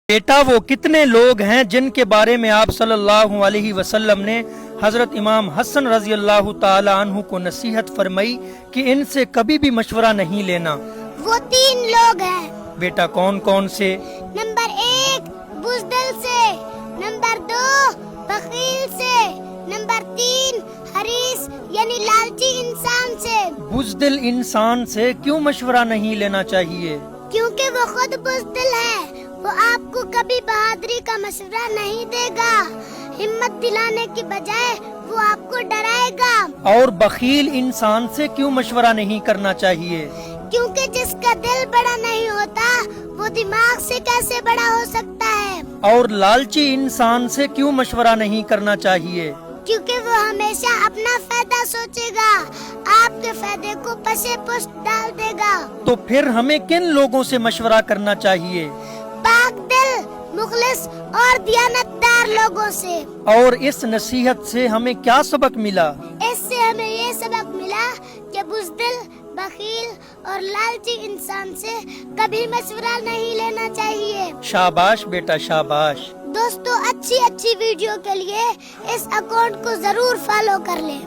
بیٹا وہ کتنے لوگ ہیں جن کے بارے میں آپ صلی اللہ علیہ وسلم نے حضرت امام حسن رضی اللہ تعالی عنہ کو نصیحت فرمائی کہ ان سے کبھی بھی مشورہ نہیں لینا؟ وہ 3 لوگ ہیں بیٹا کون کون سے؟ نمبر 1 بزدل سے، نمبر 2 بخیل سے، نمبر 3 حریص یعنی لالچی انسان سے۔ بزدل انسان سے کیوں مشورہ نہیں لینا چاہیے؟ کیونکہ وہ خود بزدل ہے، وہ آپ کو کبھی بہادری کا مشورہ نہیں دے گا، ہمت دلانے کی بجائے وہ آپ کو ڈرائے گا۔ اور بخیل انسان سے کیوں مشورہ نہیں کرنا چاہیے؟ کیونکہ جس کا دل بڑا نہیں ہوتا وہ دماغ سے کیسے بڑا ہو سکتا ہے۔ اور لالچی انسان سے کیوں مشورہ نہیں کرنا چاہیے؟ کیونکہ وہ ہمیشہ اپنا فائدہ سوچے گا، آپ کے فائدے کو پسے پشت ڈال دے گا۔ تو پھر ہمیں کن لوگوں سے مشورہ کرنا چاہیے؟ پاک دل، مخلص اور دیانتدار لوگوں سے۔ اور اس نصیحت سے ہمیں کیا سبق ملا؟ اس سے ہمیں یہ سبق ملا کہ بزدل، بخیل اور لالچی انسان سے کبھی مشورہ نہیں لینا چاہیے۔ شاباش بیٹا شاباش۔ دوستو اچھی ویڈیو کے لیے اس اکاؤنٹ کو ضرور فالو کر لیں۔